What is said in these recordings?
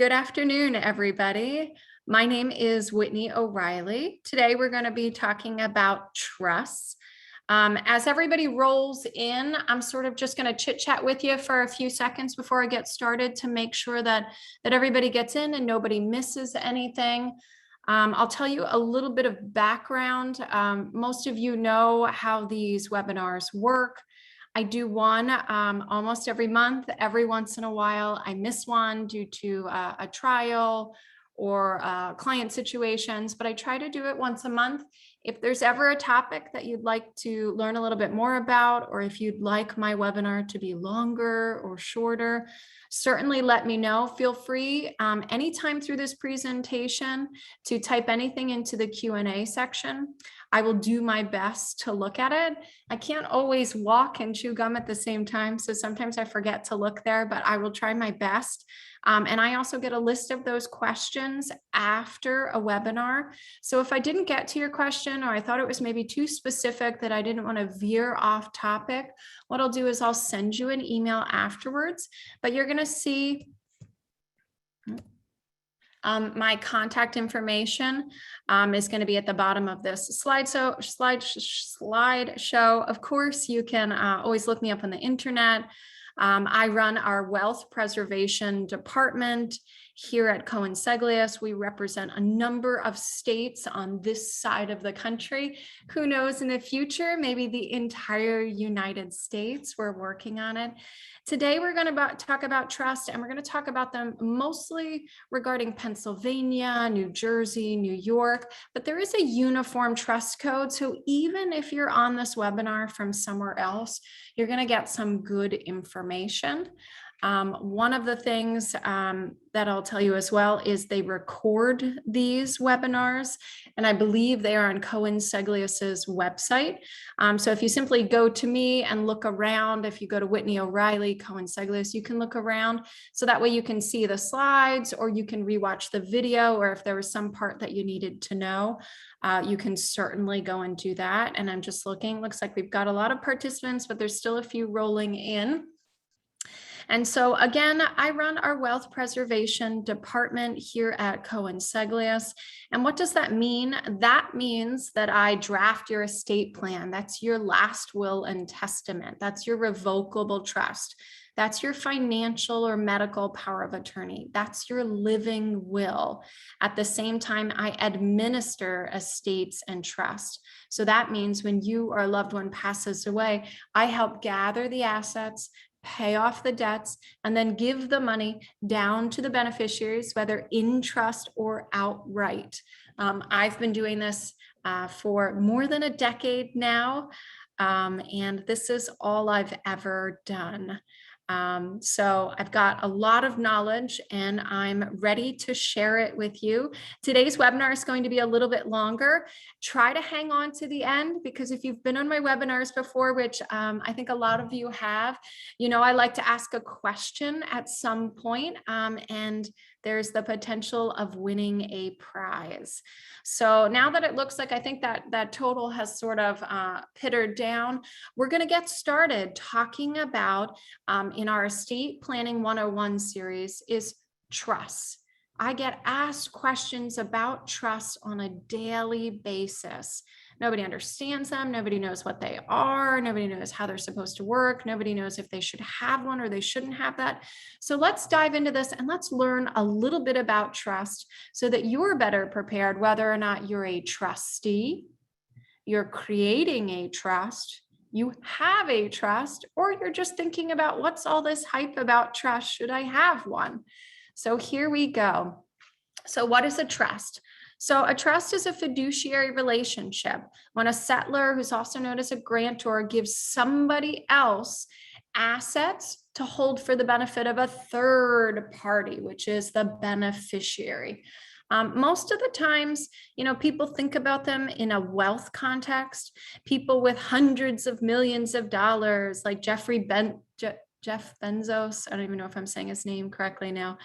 Good afternoon, everybody. My name is Whitney O'Reilly. Today, we're going to be talking about trusts. As everybody rolls in, I'm sort of just going to chit chat with you for a few seconds before I get started to make sure that everybody gets in and nobody misses anything. I'll tell you a little bit of background. Most of you know how these webinars work. I do one almost every month. Every once in a while, I miss one due to a trial or client situations, but I try to do it once a month. If there's ever a topic that you'd like to learn a little bit more about, or if you'd like my webinar to be longer or shorter, certainly let me know. Feel free anytime through this presentation to type anything into the Q&A section. I will do my best to look at it. I can't always walk and chew gum at the same time, so sometimes I forget to look there, but I will try my best. And I also get a list of those questions after a webinar. So if I didn't get to your question, or I thought it was maybe too specific that I didn't want to veer off topic, what I'll do is I'll send you an email afterwards, but you're going to see my contact information is going to be at the bottom of this slideshow. Of course, you can always look me up on the internet. I run our wealth preservation department here at Cohen-Seglius. We represent a number of states on this side of the country. Who knows, in the future, maybe the entire United States. We're working on it. Today, we're going to talk about trust, and we're going to talk about them mostly regarding Pennsylvania, New Jersey, New York, but there is a uniform trust code. So even if you're on this webinar from somewhere else, you're going to get some good information. One of the things that I'll tell you as well is they record these webinars, and I believe they are on Cohen-Seglius's website. So if you simply go to me and look around, if you go to Whitney O'Reilly, Cohen-Seglius, you can look around. So that way you can see the slides, or you can rewatch the video, or if there was some part that you needed to know, you can certainly go and do that. And I'm just looking, looks like we've got a lot of participants, but there's still a few rolling in. And so again, I run our wealth preservation department here at Cohen-Seglius. And what does that mean? That means that I draft your estate plan. That's your last will and testament. That's your revocable trust. That's your financial or medical power of attorney. That's your living will. At the same time, I administer estates and trust. So that means when you or a loved one passes away, I help gather the assets, pay off the debts, and then give the money down to the beneficiaries, whether in trust or outright. I've been doing this for more than a decade now, and this is all I've ever done. So I've got a lot of knowledge, and I'm ready to share it with you. Today's webinar is going to be a little bit longer. Try to hang on to the end, because if you've been on my webinars before, which I think a lot of you have, you know, I like to ask a question at some point, and there's the potential of winning a prize. So now that it looks like I think that total has sort of pittered down, we're going to get started talking about in our Estate Planning 101 series is trust. I get asked questions about trust on a daily basis. Nobody understands them. Nobody knows what they are. Nobody knows how they're supposed to work. Nobody knows if they should have one or they shouldn't have that. So let's dive into this and let's learn a little bit about trust so that you're better prepared, whether or not you're a trustee, you're creating a trust, you have a trust, or you're just thinking about what's all this hype about trust? Should I have one? So here we go. So what is a trust? So a trust is a fiduciary relationship when a settlor, who's also known as a grantor, gives somebody else assets to hold for the benefit of a third party, which is the beneficiary. Most of the times, you know, people think about them in a wealth context. People with hundreds of millions of dollars, like Jeff Bezos, I don't even know if I'm saying his name correctly now.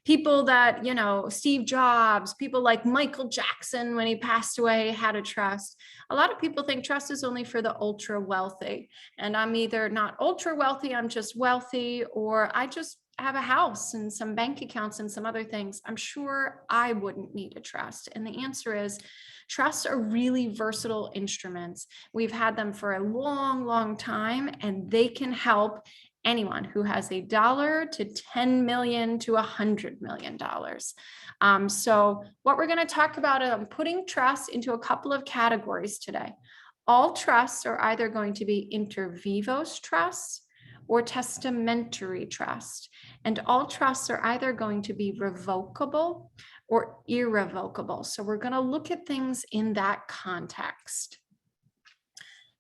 People that, you know, Steve Jobs, people like Michael Jackson, when he passed away, had a trust. A lot of people think trust is only for the ultra wealthy. And I'm either not ultra wealthy, I'm just wealthy, or I just have a house and some bank accounts and some other things, I'm sure I wouldn't need a trust. And the answer is trusts are really versatile instruments. We've had them for a long, long time, and they can help anyone who has $1 to 10 million to $100 million. So what we're going to talk about is I'm putting trusts into a couple of categories today. All trusts are either going to be inter-vivos trusts or testamentary trust. And all trusts are either going to be revocable or irrevocable. So we're going to look at things in that context.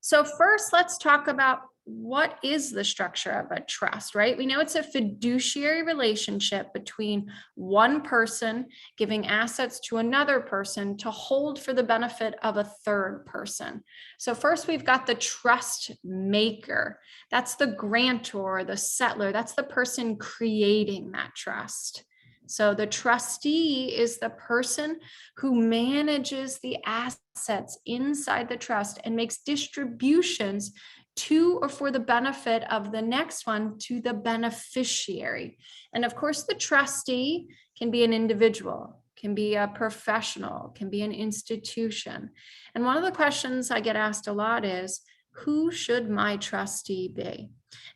So first, let's talk about what is the structure of a trust, right? We know it's a fiduciary relationship between one person giving assets to another person to hold for the benefit of a third person. So first, we've got the trust maker. That's the grantor, the settler. That's the person creating that trust. So the trustee is the person who manages the assets inside the trust and makes distributions to or for the benefit of the next one to the beneficiary. And of course, the trustee can be an individual, can be a professional, can be an institution. And one of the questions I get asked a lot is, who should my trustee be?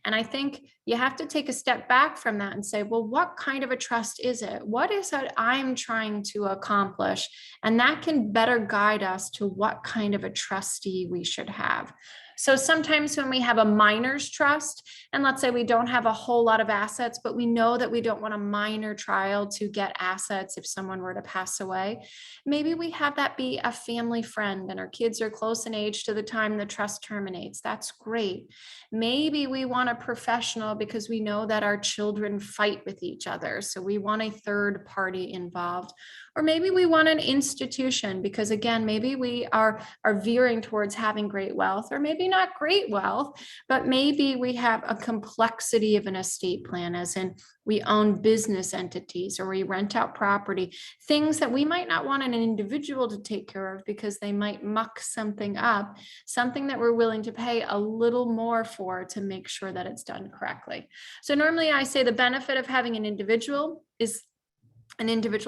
And I think you have to take a step back from that and say, well, what kind of a trust is it? What is it I'm trying to accomplish? And that can better guide us to what kind of a trustee we should have. So sometimes when we have a minor's trust, and let's say we don't have a whole lot of assets, but we know that we don't want a minor child to get assets if someone were to pass away, maybe we have that be a family friend and our kids are close in age to the time the trust terminates. That's great. Maybe we want a professional because we know that our children fight with each other, so we want a third party involved. Or maybe we want an institution because, again, maybe we are veering towards having great wealth, or maybe not great wealth, but maybe we have a complexity of an estate plan, as in we own business entities or we rent out property, things that we might not want an individual to take care of because they might muck something up, something that we're willing to pay a little more for to make sure that it's done correctly. So normally I say the benefit of having an individual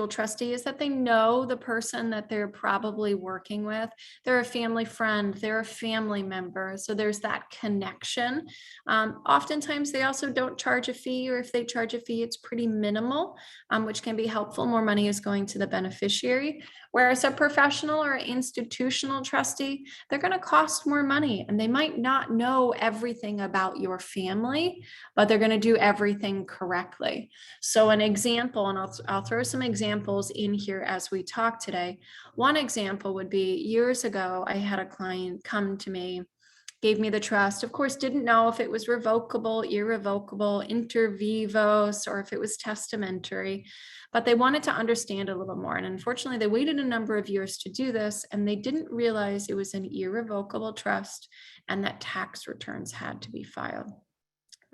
trustee is that they know the person that they're probably working with. They're a family friend, they're a family member. So there's that connection. Oftentimes they also don't charge a fee, or if they charge a fee, it's pretty minimal, which can be helpful. More money is going to the beneficiary. Whereas a professional or institutional trustee, they're going to cost more money, and they might not know everything about your family, but they're going to do everything correctly. So an example, and I'll throw some examples in here as we talk today. One example would be years ago, I had a client come to me, gave me the trust, of course, didn't know if it was revocable, irrevocable, inter-vivos, or if it was testamentary, but they wanted to understand a little more. And unfortunately, they waited a number of years to do this, and they didn't realize it was an irrevocable trust and that tax returns had to be filed.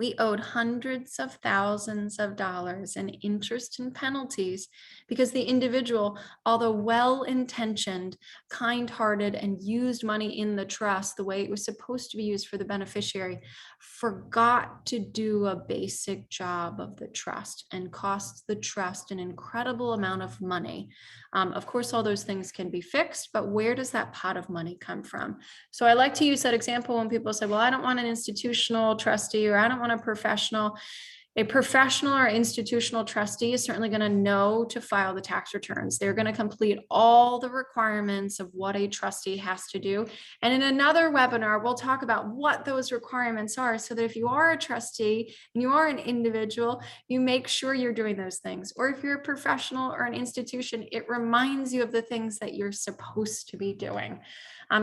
We owed hundreds of thousands of dollars in interest and penalties because the individual, although well-intentioned, kind-hearted, and used money in the trust the way it was supposed to be used for the beneficiary, forgot to do a basic job of the trust and cost the trust an incredible amount of money. Of course, all those things can be fixed, but where does that pot of money come from? So I like to use that example when people say, well, I don't want an institutional trustee, or I don't want a professional. A professional or institutional trustee is certainly going to know to file the tax returns. They're going to complete all the requirements of what a trustee has to do. And in another webinar, we'll talk about what those requirements are, so that if you are a trustee and you are an individual, you make sure you're doing those things. Or if you're a professional or an institution, it reminds you of the things that you're supposed to be doing.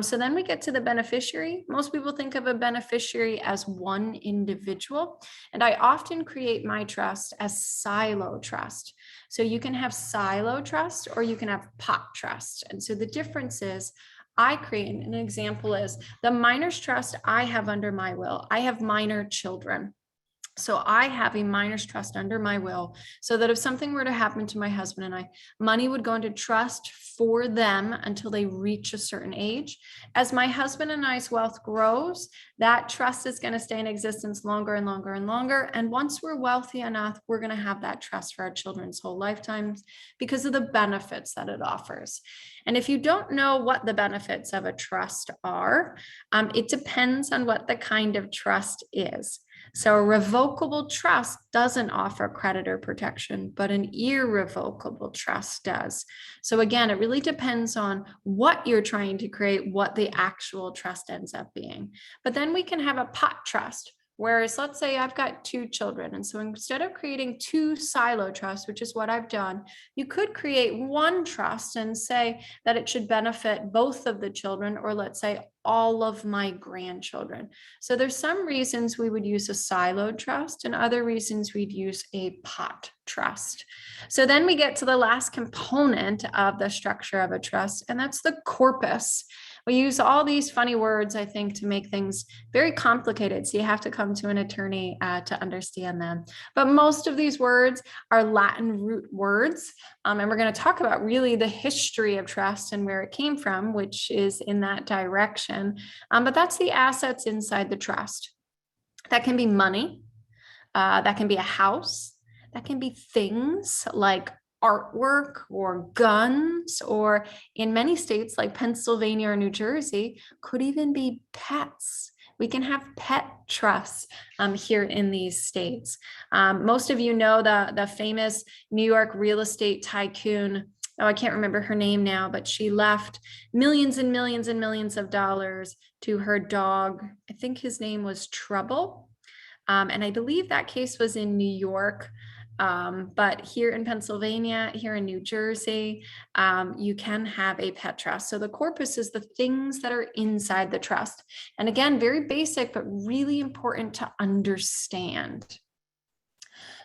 So then we get to the beneficiary. Most people think of a beneficiary as one individual, and I often create my trust as silo trust. So you can have silo trust or you can have pot trust. And so the difference is, I create, an example is the minor's trust I have under my will. I have minor children. So I have a minors trust under my will, so that if something were to happen to my husband and I, money would go into trust for them until they reach a certain age. As my husband and I's wealth grows, that trust is going to stay in existence longer and longer and longer. And once we're wealthy enough, we're going to have that trust for our children's whole lifetimes because of the benefits that it offers. And if you don't know what the benefits of a trust are, it depends on what the kind of trust is. So a revocable trust doesn't offer creditor protection, but an irrevocable trust does. So again, it really depends on what you're trying to create, what the actual trust ends up being. But then we can have a pot trust. Whereas let's say I've got 2 children. And so instead of creating 2 silo trusts, which is what I've done, you could create one trust and say that it should benefit both of the children, or let's say all of my grandchildren. So there's some reasons we would use a siloed trust and other reasons we'd use a pot trust. So then we get to the last component of the structure of a trust, and that's the corpus. We use all these funny words, I think, to make things very complicated. So you have to come to an attorney to understand them. But most of these words are Latin root words. And we're going to talk about really the history of trust and where it came from, which is in that direction. But that's the assets inside the trust. That can be money. That can be a house. That can be things like artwork or guns, or in many states like Pennsylvania or New Jersey, could even be pets. We can have pet trusts here in these states. Most of you know the famous New York real estate tycoon. Oh, I can't remember her name now, but she left millions and millions and millions of dollars to her dog. I think his name was Trouble. And I believe that case was in New York. But here in Pennsylvania, here in New Jersey, you can have a pet trust. So the corpus is the things that are inside the trust. And again, very basic, but really important to understand.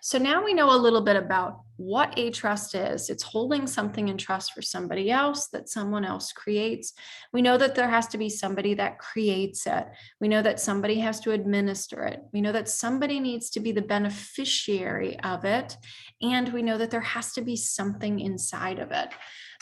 So now we know a little bit about what a trust is. It's holding something in trust for somebody else that someone else creates. We know that there has to be somebody that creates it. We know that somebody has to administer it. We know that somebody needs to be the beneficiary of it. And we know that there has to be something inside of it.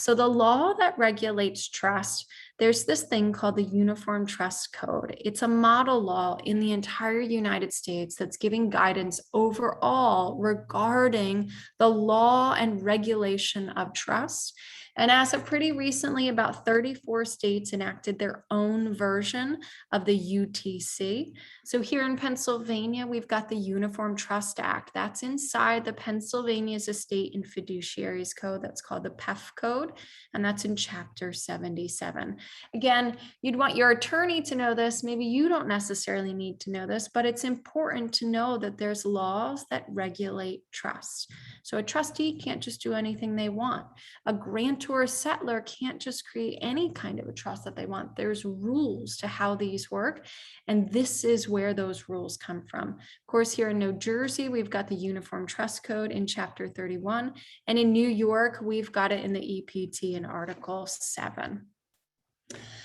So the law that regulates trust, there's this thing called the Uniform Trust Code. It's a model law in the entire United States that's giving guidance overall regarding the law and regulation of trust. And as of pretty recently, about 34 states enacted their own version of the UTC. So here in Pennsylvania, we've got the Uniform Trust Act. That's inside the Pennsylvania's Estate and Fiduciaries Code. That's called the PEF Code, and that's in Chapter 77. Again, you'd want your attorney to know this. Maybe you don't necessarily need to know this, but it's important to know that there's laws that regulate trust. So a trustee can't just do anything they want. A grantor or settler can't just create any kind of a trust that they want. There's rules to how these work, and this is where those rules come from. Of course, here in New Jersey, we've got the Uniform Trust Code in Chapter 31, and in New York, we've got it in the EPT in Article 7.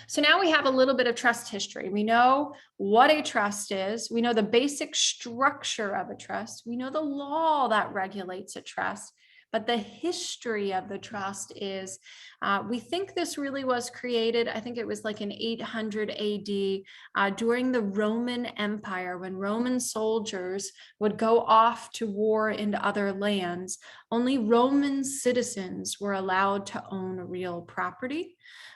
So now we have a little bit of trust history. We know what a trust is. We know the basic structure of a trust. We know the law that regulates a trust. But the history of the trust is, we think this really was created, I think it was like in 800 AD during the Roman Empire, when Roman soldiers would go off to war into other lands. Only Roman citizens were allowed to own real property.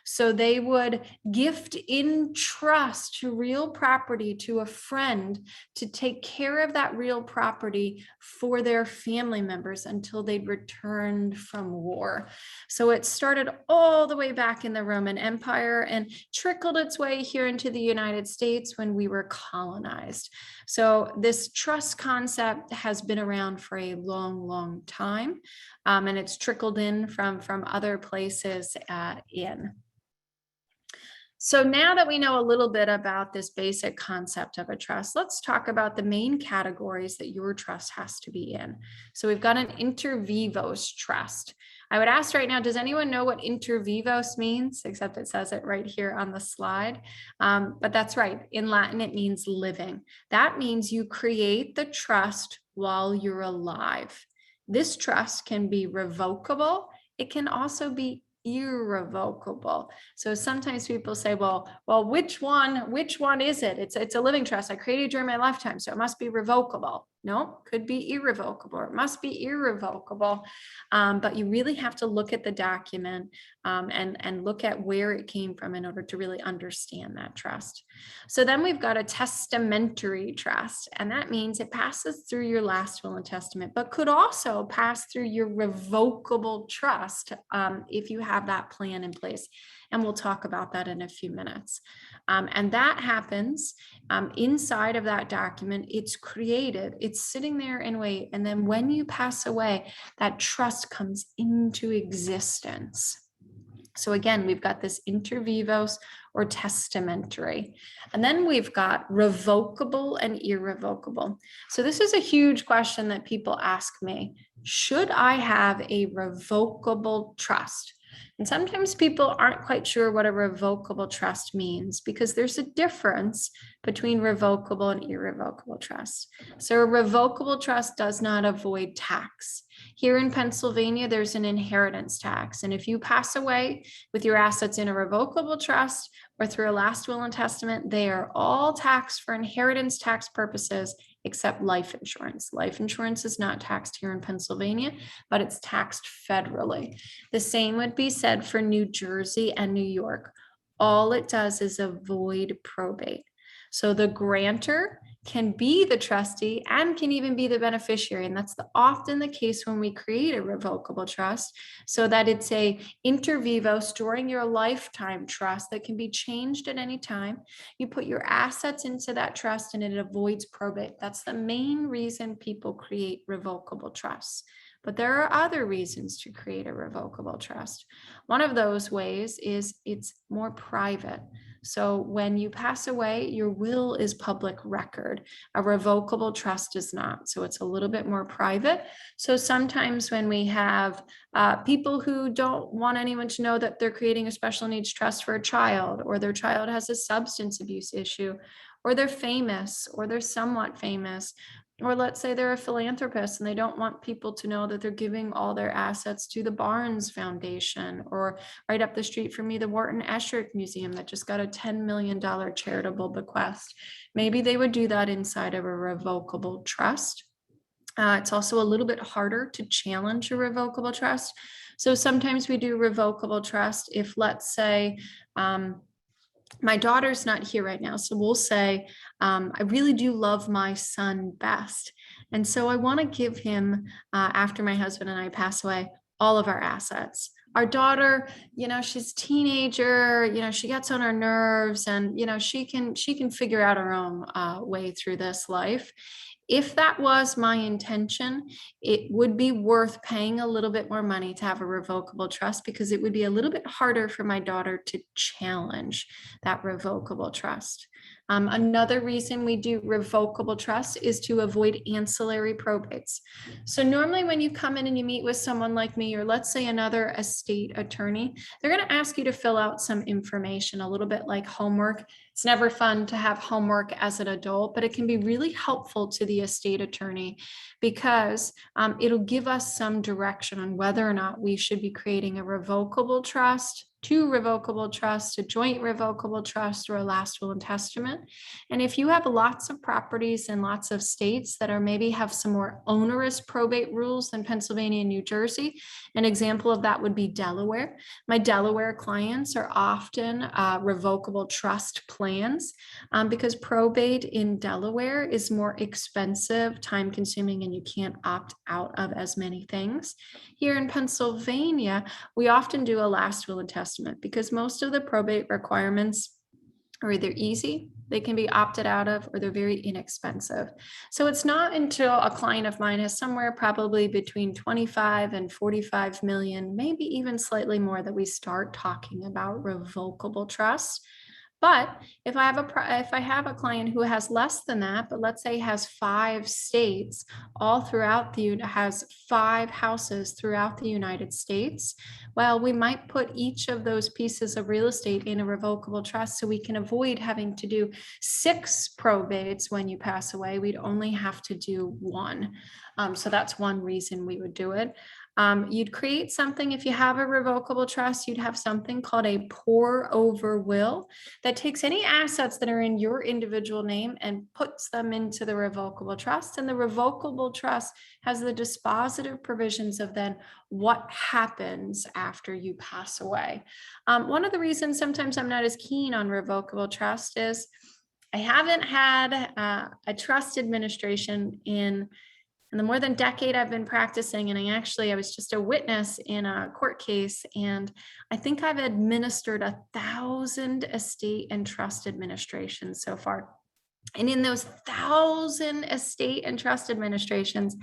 So they would gift in trust to real property to a friend to take care of that real property for their family members until they'd returned from war. So it started all the way back in the Roman Empire and trickled its way here into the United States when we were colonized. So this trust concept has been around for a long, long time, and it's trickled in from other places in. So now that we know a little bit about this basic concept of a trust, let's talk about the main categories that your trust has to be in. So we've got an inter-vivos trust. I would ask right now, does anyone know what inter-vivos means? Except it says it right here on the slide. But that's right. In Latin, it means living. That means you create the trust while you're alive. This trust can be revocable. It can also be irrevocable. So sometimes people say, well, which one is it? It's a living trust I created during my lifetime, so it must be revocable. No, could be irrevocable. It must be irrevocable. But you really have to look at the document and look at where it came from in order to really understand that trust. So then we've got a testamentary trust, and that means it passes through your last will and testament, but could also pass through your revocable trust if you have that plan in place. And we'll talk about that in a few minutes. And that happens inside of that document. It's created, it's sitting there in wait. And then when you pass away, that trust comes into existence. So again, we've got this inter-vivos or testamentary. And then we've got revocable and irrevocable. So this is a huge question that people ask me. Should I have a revocable trust? And sometimes people aren't quite sure what a revocable trust means because there's a difference between revocable and irrevocable trust. So a revocable trust does not avoid tax. Here in Pennsylvania, there's an inheritance tax. And if you pass away with your assets in a revocable trust or through a last will and testament, they are all taxed for inheritance tax purposes, except life insurance. Life insurance is not taxed here in Pennsylvania, but it's taxed federally. The same would be said for New Jersey and New York. All it does is avoid probate. So the grantor can be the trustee and can even be the beneficiary. And that's often the case when we create a revocable trust, so that it's a inter-vivos during your lifetime trust that can be changed at any time. You put your assets into that trust and it avoids probate. That's the main reason people create revocable trusts. But there are other reasons to create a revocable trust. One of those ways is it's more private. So when you pass away, your will is public record. A revocable trust is not. So it's a little bit more private. So sometimes when we have people who don't want anyone to know that they're creating a special needs trust for a child, or their child has a substance abuse issue, or they're famous, or they're somewhat famous, or let's say they're a philanthropist and they don't want people to know that they're giving all their assets to the Barnes Foundation, or right up the street from me, the Wharton Escherick Museum that just got a $10 million charitable bequest. Maybe they would do that inside of a revocable trust. It's also a little bit harder to challenge a revocable trust. So sometimes we do revocable trust if, let's say, my daughter's not here right now. So we'll say, I really do love my son best. And so I want to give him, after my husband and I pass away, all of our assets. Our daughter, she's a teenager, she gets on our nerves, and, she can figure out her own way through this life. If that was my intention, it would be worth paying a little bit more money to have a revocable trust, because it would be a little bit harder for my daughter to challenge that revocable trust. Another reason we do revocable trust is to avoid ancillary probates. So normally when you come in and you meet with someone like me, or let's say another estate attorney, they're going to ask you to fill out some information, a little bit like homework. It's never fun to have homework as an adult, but it can be really helpful to the estate attorney, because it'll give us some direction on whether or not we should be creating a revocable trust, two revocable trusts, a joint revocable trust, or a last will and testament. And if you have lots of properties in lots of states that are maybe have some more onerous probate rules than Pennsylvania and New Jersey, an example of that would be Delaware. My Delaware clients are often revocable trust plans because probate in Delaware is more expensive, time consuming, and you can't opt out of as many things. Here in Pennsylvania, we often do a last will and testament because most of the probate requirements are either easy, they can be opted out of, or they're very inexpensive. So it's not until a client of mine has somewhere probably between 25 and 45 million, maybe even slightly more, that we start talking about revocable trusts. But if I have a client who has less than that, but let's say has 5 states all throughout has 5 houses throughout the United States, well, we might put each of those pieces of real estate in a revocable trust so we can avoid having to do 6 probates when you pass away. We'd only have to do 1. So that's one reason we would do it. You'd create something, if you have a revocable trust, you'd have something called a pour over will that takes any assets that are in your individual name and puts them into the revocable trust. And the revocable trust has the dispositive provisions of then what happens after you pass away. One of the reasons sometimes I'm not as keen on revocable trust is I haven't had a trust administration in the more than decade I've been practicing. And I was just a witness in a court case, and I think I've administered 1,000 estate and trust administrations so far. And in those 1,000 estate and trust administrations,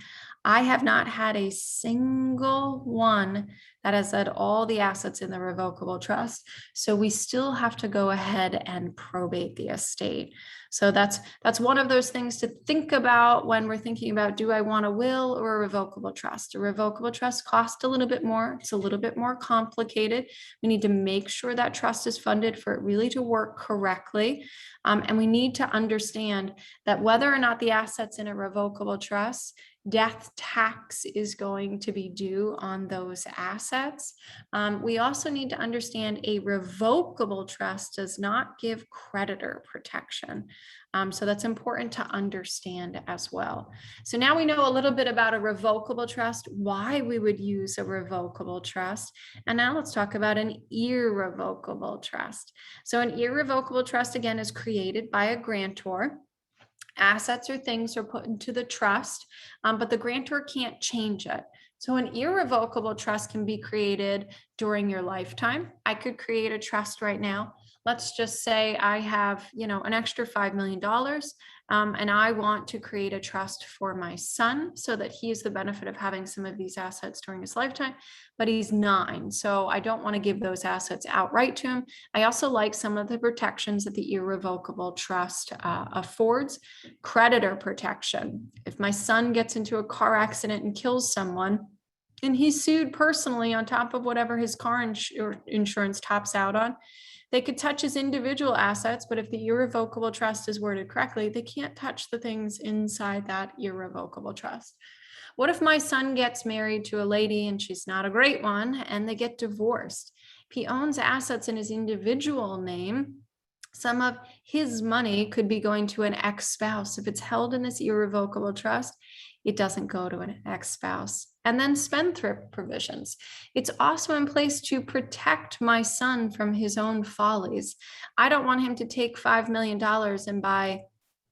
I have not had a single one that has had all the assets in the revocable trust. So we still have to go ahead and probate the estate. So that's one of those things to think about when we're thinking about, do I want a will or a revocable trust? A revocable trust costs a little bit more. It's a little bit more complicated. We need to make sure that trust is funded for it really to work correctly. And we need to understand that whether or not the assets in a revocable trust, death tax is going to be due on those assets. We also need to understand a revocable trust does not give creditor protection. So that's important to understand as well. So now we know a little bit about a revocable trust, why we would use a revocable trust. And now let's talk about an irrevocable trust. So an irrevocable trust, again, is created by a grantor. Assets or things are put into the trust, but the grantor can't change it. So an irrevocable trust can be created during your lifetime. I could create a trust right now. Let's just say I have, an extra $5 million, and I want to create a trust for my son so that he has the benefit of having some of these assets during his lifetime, but he's 9. So I don't want to give those assets outright to him. I also like some of the protections that the irrevocable trust affords. Creditor protection. If my son gets into a car accident and kills someone, and he's sued personally on top of whatever his car insurance tops out on, they could touch his individual assets, but if the irrevocable trust is worded correctly, they can't touch the things inside that irrevocable trust. What if my son gets married to a lady and she's not a great one, and they get divorced? If he owns assets in his individual name, some of his money could be going to an ex-spouse. If it's held in this irrevocable trust, it doesn't go to an ex-spouse. And then spendthrift provisions. It's also in place to protect my son from his own follies. I don't want him to take $5 million and buy,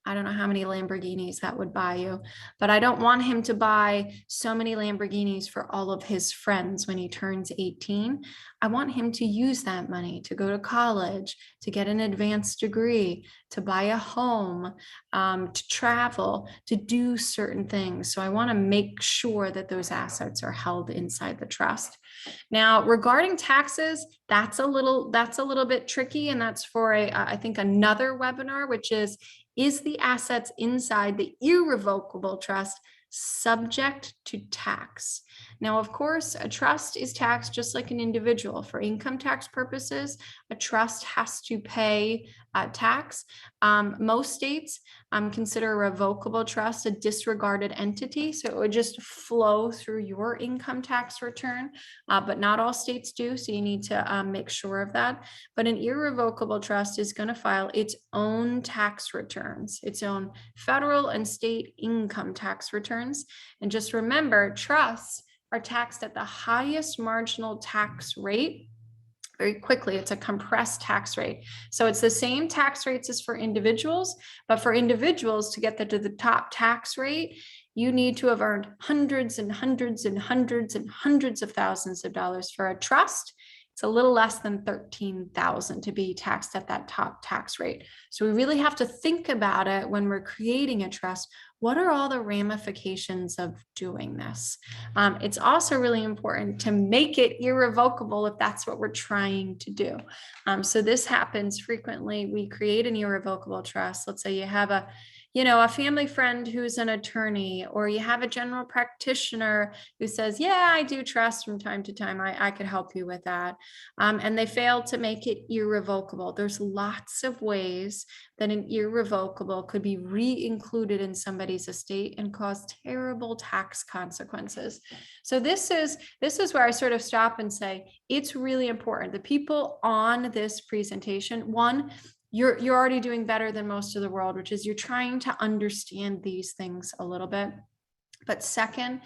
I don't know how many Lamborghinis that would buy you, but I don't want him to buy so many Lamborghinis for all of his friends when he turns 18. I want him to use that money to go to college, to get an advanced degree, to buy a home, to travel, to do certain things. So I want to make sure that those assets are held inside the trust. Now, regarding taxes, that's a little bit tricky, and that's for I think another webinar, which is the assets inside the irrevocable trust subject to tax? Now, of course, a trust is taxed just like an individual. For income tax purposes, a trust has to pay tax. Most states consider a revocable trust a disregarded entity, so it would just flow through your income tax return, but not all states do, so you need to make sure of that. But an irrevocable trust is going to file its own tax returns, its own federal and state income tax returns. And just remember, trusts are taxed at the highest marginal tax rate. Very quickly, it's a compressed tax rate. So it's the same tax rates as for individuals, but for individuals to get to the top tax rate, you need to have earned hundreds and hundreds and hundreds and hundreds of thousands of dollars. For a trust, it's It's a little less than 13,000 to be taxed at that top tax rate. So we really have to think about it when we're creating a trust. What are all the ramifications of doing this? It's also really important to make it irrevocable if that's what we're trying to do. So this happens frequently. We create an irrevocable trust. Let's say you have a family friend who's an attorney, or you have a general practitioner who says, yeah, I do trust from time to time. I could help you with that. And they fail to make it irrevocable. There's lots of ways that an irrevocable could be re-included in somebody's estate and cause terrible tax consequences. So this is where I sort of stop and say, it's really important. The people on this presentation, one, you're already doing better than most of the world, which is you're trying to understand these things a little bit. But second,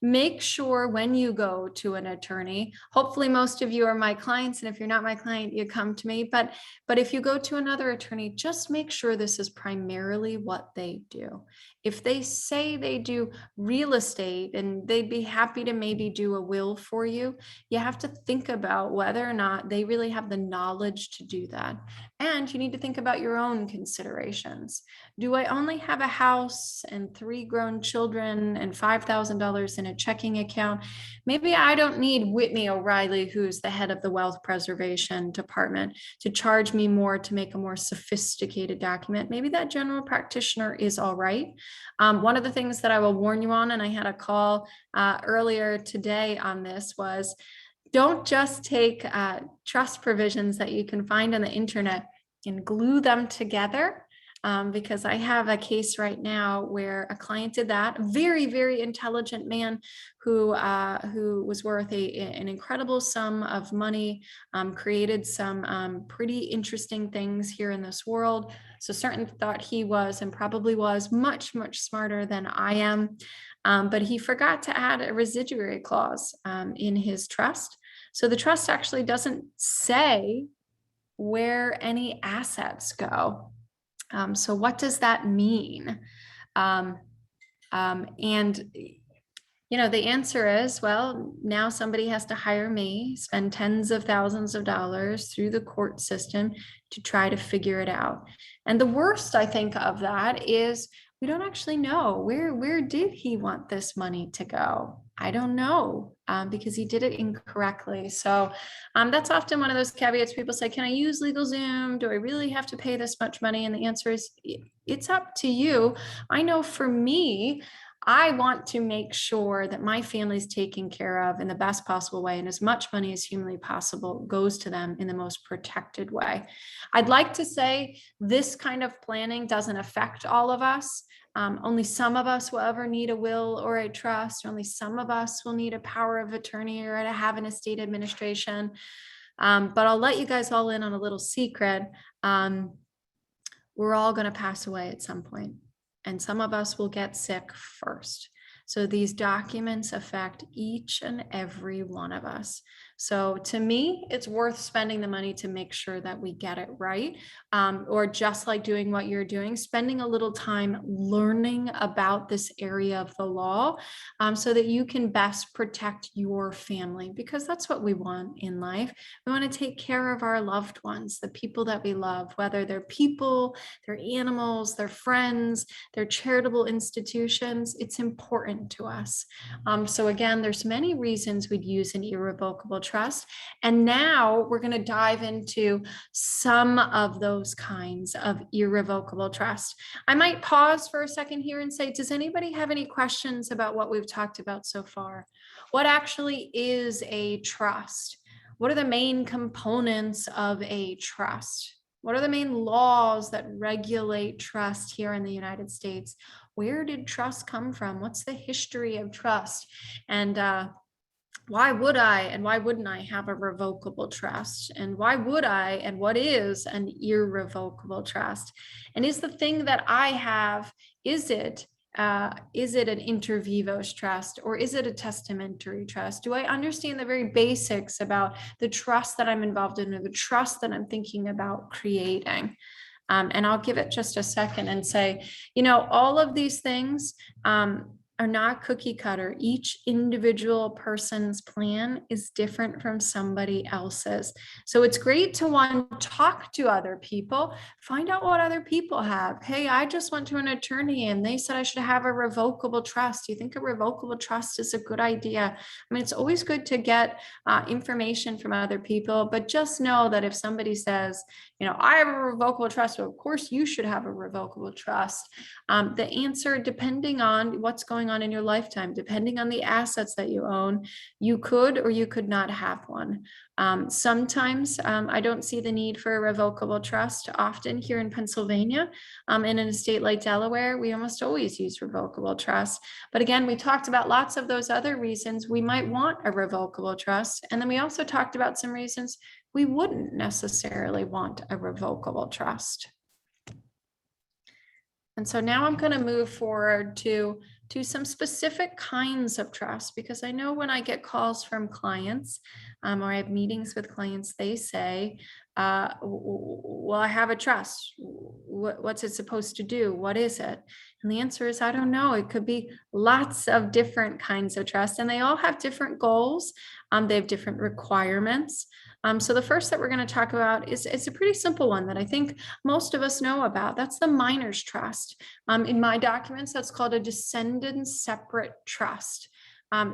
make sure when you go to an attorney, hopefully most of you are my clients, and if you're not my client, you come to me. But if you go to another attorney, just make sure this is primarily what they do. If they say they do real estate and they'd be happy to maybe do a will for you, you have to think about whether or not they really have the knowledge to do that. And you need to think about your own considerations. Do I only have a house and 3 grown children and $5,000 in a checking account? Maybe I don't need Whitney O'Reilly, who's the head of the wealth preservation department, to charge me more to make a more sophisticated document. Maybe that general practitioner is all right. One of the things that I will warn you on, and I had a call earlier today on this, was don't just take trust provisions that you can find on the internet and glue them together. Because I have a case right now where a client did that. A very, very intelligent man who was worth an incredible sum of money, created some pretty interesting things here in this world. So certainly thought he was, and probably was, much, much smarter than I am. But he forgot to add a residuary clause in his trust. So the trust actually doesn't say where any assets go. So what does that mean? And the answer is, well, now somebody has to hire me, spend tens of thousands of dollars through the court system to try to figure it out. And the worst, I think, of that is we don't actually know where did he want this money to go? I don't know, because he did it incorrectly. So that's often one of those caveats. People say, can I use LegalZoom? Do I really have to pay this much money? And the answer is, it's up to you. I know for me, I want to make sure that my family is taken care of in the best possible way, and as much money as humanly possible goes to them in the most protected way. I'd like to say this kind of planning doesn't affect all of us. Only some of us will ever need a will or a trust. Only some of us will need a power of attorney or to have an estate administration. But I'll let you guys all in on a little secret. We're all going to pass away at some point, and some of us will get sick first. So these documents affect each and every one of us. So to me, it's worth spending the money to make sure that we get it right. Or just like doing what you're doing, spending a little time learning about this area of the law, so that you can best protect your family, because that's what we want in life. We want to take care of our loved ones, the people that we love, whether they're people, they're animals, they're friends, they're charitable institutions. It's important to us. So again, there's many reasons we'd use an irrevocable trust. And now we're going to dive into some of those kinds of irrevocable trust. I might pause for a second here and say, does anybody have any questions about what we've talked about so far? What actually is a trust? What are the main components of a trust? What are the main laws that regulate trust here in the United States? Where did trust come from? What's the history of trust? And why would I and why wouldn't I have a revocable trust? And why would I and what is an irrevocable trust? And is the thing that I have, is it an inter-vivos trust, or is it a testamentary trust? Do I understand the very basics about the trust that I'm involved in, or the trust that I'm thinking about creating? And I'll give it just a second and say, all of these things, are not cookie cutter. Each individual person's plan is different from somebody else's. So it's great to talk to other people, find out what other people have. Hey, I just went to an attorney and they said I should have a revocable trust. Do you think a revocable trust is a good idea? I mean, it's always good to get information from other people, but just know that if somebody says, I have a revocable trust, so of course you should have a revocable trust. The answer, depending on what's going on in your lifetime, depending on the assets that you own, you could or you could not have one. Sometimes I don't see the need for a revocable trust. Often here in Pennsylvania, in a state like Delaware, we almost always use revocable trust. But again, we talked about lots of those other reasons we might want a revocable trust. And then we also talked about some reasons we wouldn't necessarily want a revocable trust. And so now I'm going to move forward to some specific kinds of trust, because I know when I get calls from clients or I have meetings with clients, they say, well, I have a trust. What's it supposed to do? What is it? And the answer is, I don't know. It could be lots of different kinds of trust, and they all have different goals. They have different requirements. So the first that we're going to talk about is a pretty simple one that I think most of us know about. That's the minor's trust. In my documents, that's called a descendant separate trust.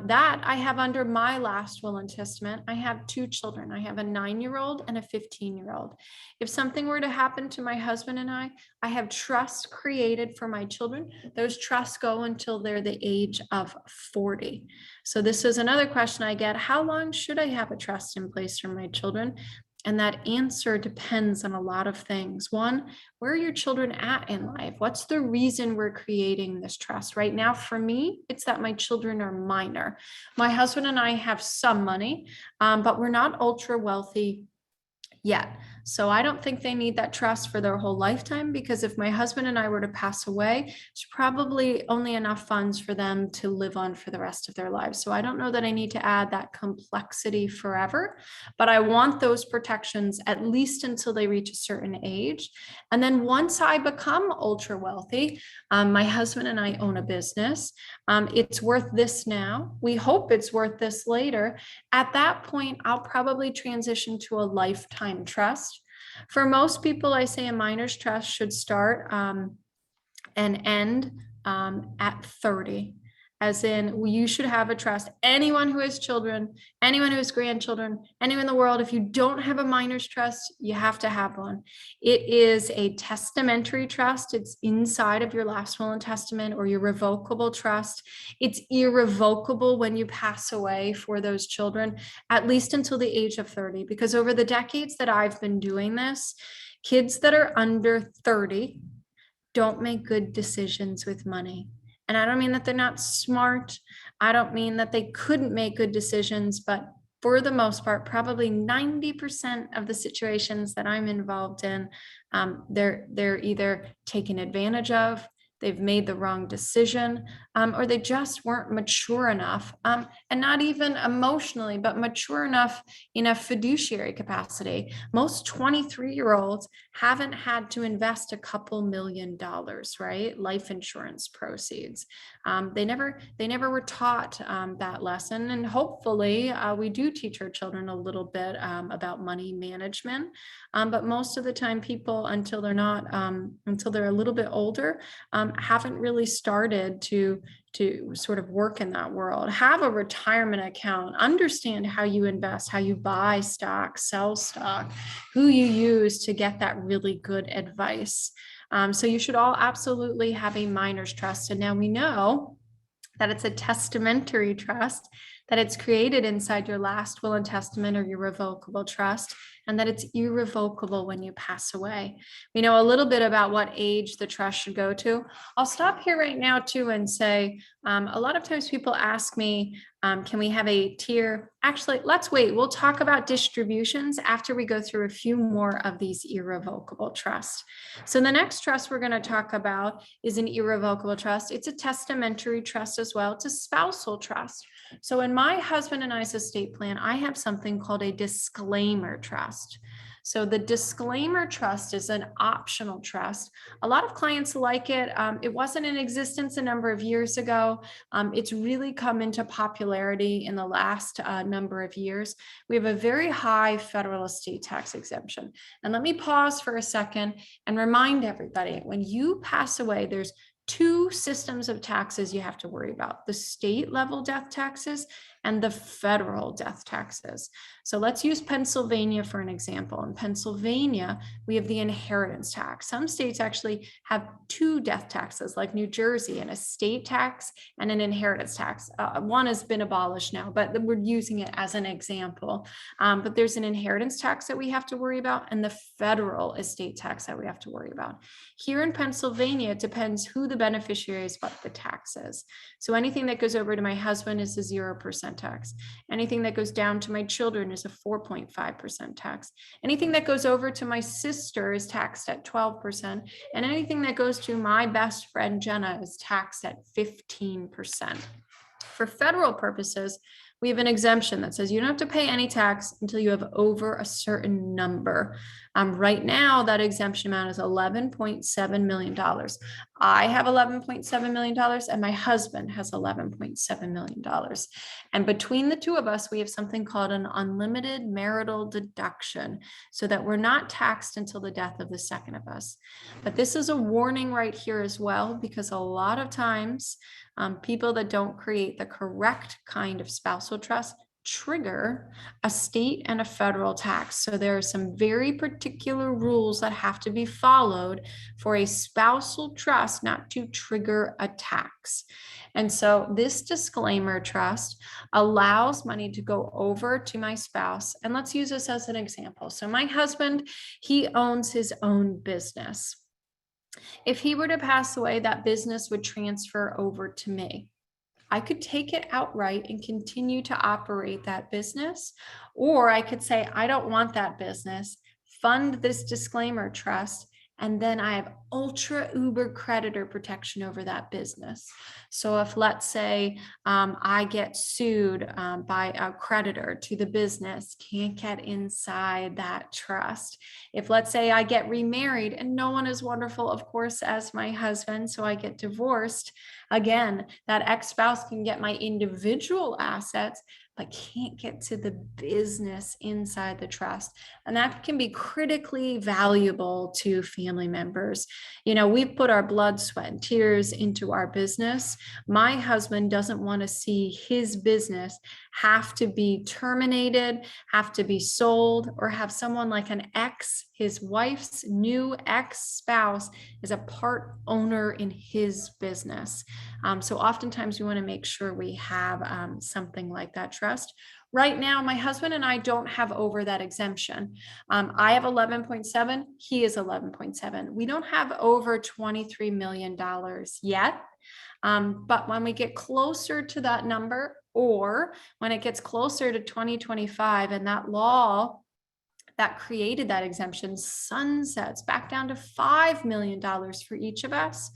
That I have under my last will and testament. I have two children. I have a 9-year-old and a 15-year-old. If something were to happen to my husband and I have trust created for my children. Those trusts go until they're the age of 40. So this is another question I get. How long should I have a trust in place for my children? And that answer depends on a lot of things. One, where are your children at in life? What's the reason we're creating this trust? Right now, for me, it's that my children are minor. My husband and I have some money, but we're not ultra wealthy yet. So I don't think they need that trust for their whole lifetime, because if my husband and I were to pass away, it's probably only enough funds for them to live on for the rest of their lives. So I don't know that I need to add that complexity forever, but I want those protections at least until they reach a certain age. And then once I become ultra wealthy, my husband and I own a business. It's worth this now. We hope it's worth this later. At that point, I'll probably transition to a lifetime trust. For most people, I say a minor's trust should start and end at 30. As in, you should have a trust. Anyone who has children, anyone who has grandchildren, anyone in the world, if you don't have a minor's trust, you have to have one. It is a testamentary trust. It's inside of your last will and testament, or your revocable trust. It's irrevocable when you pass away for those children, at least until the age of 30. Because over the decades that I've been doing this, kids that are under 30 don't make good decisions with money. And I don't mean that they're not smart. I don't mean that they couldn't make good decisions, but for the most part, probably 90% of the situations that I'm involved in, they're either taken advantage of, they've made the wrong decision, or they just weren't mature enough, and not even emotionally, but mature enough in a fiduciary capacity. Most 23-year-olds haven't had to invest a couple $1 million, right? Life insurance proceeds. They never were taught that lesson. And hopefully we do teach our children a little bit about money management. But most of the time, people, until they're a little bit older, haven't really started to sort of work in that world. Have a retirement account, understand how you invest, how you buy stock, sell stock, who you use to get that really good advice. So you should all absolutely have a minor's trust. And now we know that it's a testamentary trust, that it's created inside your last will and testament or your revocable trust, and that it's irrevocable when you pass away. We know a little bit about what age the trust should go to. I'll stop here right now too and say, a lot of times people ask me, can we have a tier? Actually, let's wait. We'll talk about distributions after we go through a few more of these irrevocable trusts. So the next trust we're going to talk about is an irrevocable trust. It's a testamentary trust as well. It's a spousal trust. So in my husband and I's estate plan, I have something called a disclaimer trust. So the disclaimer trust is an optional trust. A lot of clients like it. It wasn't in existence a number of years ago. It's really come into popularity in the last number of years. We have a very high federal estate tax exemption. And let me pause for a second and remind everybody, when you pass away, there's two systems of taxes you have to worry about: the state level death taxes and the federal death taxes. So let's use Pennsylvania for an example. In Pennsylvania, we have the inheritance tax. Some states actually have two death taxes, like New Jersey, an estate tax and an inheritance tax. One has been abolished now, but we're using it as an example. But there's an inheritance tax that we have to worry about and the federal estate tax that we have to worry about. Here in Pennsylvania, it depends who the beneficiary is, what the tax is. So anything that goes over to my husband is a 0% tax. Anything that goes down to my children is a 4.5% tax. Anything that goes over to my sister is taxed at 12%. And anything that goes to my best friend Jenna is taxed at 15%. For federal purposes, we have an exemption that says you don't have to pay any tax until you have over a certain number. Right now, that exemption amount is $11.7 million. I have $11.7 million and my husband has $11.7 million. And between the two of us, we have something called an unlimited marital deduction, so that we're not taxed until the death of the second of us. But this is a warning right here as well, because a lot of times people that don't create the correct kind of spousal trust trigger a state and a federal tax. So there are some very particular rules that have to be followed for a spousal trust not to trigger a tax. And so this disclaimer trust allows money to go over to my spouse. And let's use this as an example. So my husband, he owns his own business. If he were to pass away, that business would transfer over to me. I could take it outright and continue to operate that business, or I could say, I don't want that business, fund this disclaimer trust, and then I have ultra uber creditor protection over that business. So if, let's say, I get sued by a creditor to the business, can't get inside that trust. If, let's say, I get remarried and no one is wonderful, of course, as my husband, so I get divorced, again, that ex-spouse can get my individual assets, but can't get to the business inside the trust. And that can be critically valuable to family members. You know, we've put our blood, sweat, and tears into our business. My husband doesn't want to see his business have to be terminated, have to be sold, or have someone like an ex, his wife's new ex-spouse, is a part owner in his business. So oftentimes we want to make sure we have something like that trust. Right now, my husband and I don't have over that exemption. I have 11.7, he is 11.7. We don't have over $23 million yet. But when we get closer to that number, or when it gets closer to 2025 and that law that created that exemption sunsets back down to $5 million for each of us,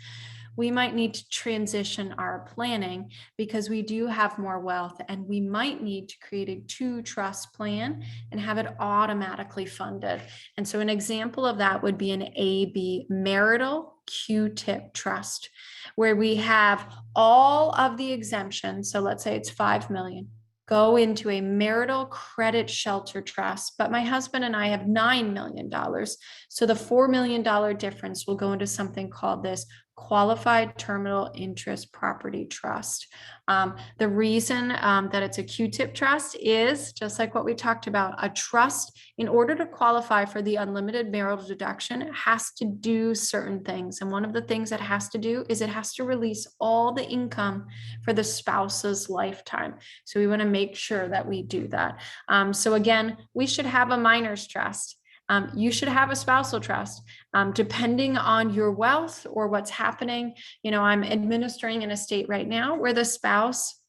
we might need to transition our planning, because we do have more wealth and we might need to create a two trust plan and have it automatically funded. And so an example of that would be an AB, marital Q-tip trust, where we have all of the exemptions. So let's say it's 5 million. Go into a marital credit shelter trust, but my husband and I have $9 million. So the $4 million difference will go into something called this qualified terminal interest property trust. The reason that it's a Q-tip trust is, just like what we talked about, a trust, in order to qualify for the unlimited marital deduction, it has to do certain things. And one of the things it has to do is it has to release all the income for the spouse's lifetime. So we want to make sure that we do that. So again, we should have a minor's trust. You should have a spousal trust, depending on your wealth or what's happening. You know, I'm administering an estate right now where the spouse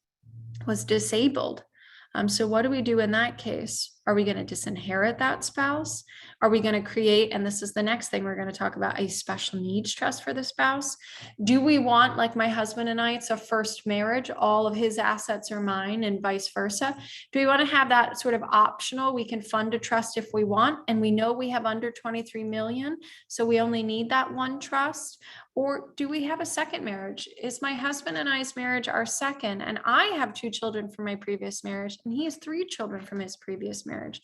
was disabled. So what do we do in that case? Are we going to disinherit that spouse? Are we going to create, and this is the next thing we're going to talk about, a special needs trust for the spouse? Do we want, like my husband and I, it's a first marriage, all of his assets are mine and vice versa? Do we want to have that sort of optional? We can fund a trust if we want, and we know we have under 23 million, so we only need that one trust. Or do we have a second marriage? Is my husband and I's marriage our second? And I have 2 children from my previous marriage, and he has 3 children from his previous marriage.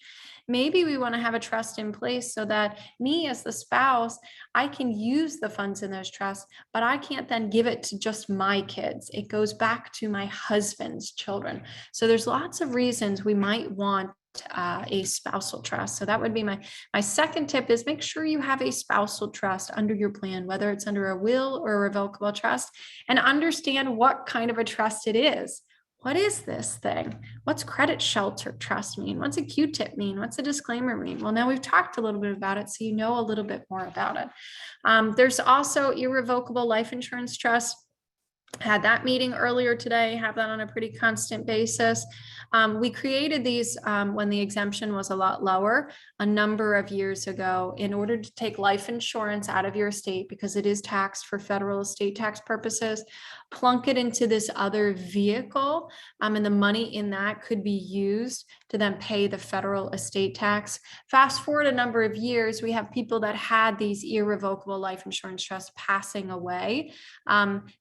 Maybe we want to have a trust in place so that me as the spouse, I can use the funds in those trusts, but I can't then give it to just my kids. It goes back to my husband's children. So there's lots of reasons we might want a spousal trust. So that would be my second tip, is make sure you have a spousal trust under your plan, whether it's under a will or a revocable trust, and understand what kind of a trust it is. What is this thing? What's credit shelter trust mean? What's a Q-tip mean? What's a disclaimer mean? Well, now we've talked a little bit about it, so you know a little bit more about it. There's also irrevocable life insurance trust. Had that meeting earlier today, have that on a pretty constant basis. We created these when the exemption was a lot lower a number of years ago in order to take life insurance out of your estate, because it is taxed for federal estate tax purposes, plunk it into this other vehicle, and the money in that could be used to then pay the federal estate tax. Fast forward a number of years, we have people that had these irrevocable life insurance trusts passing away.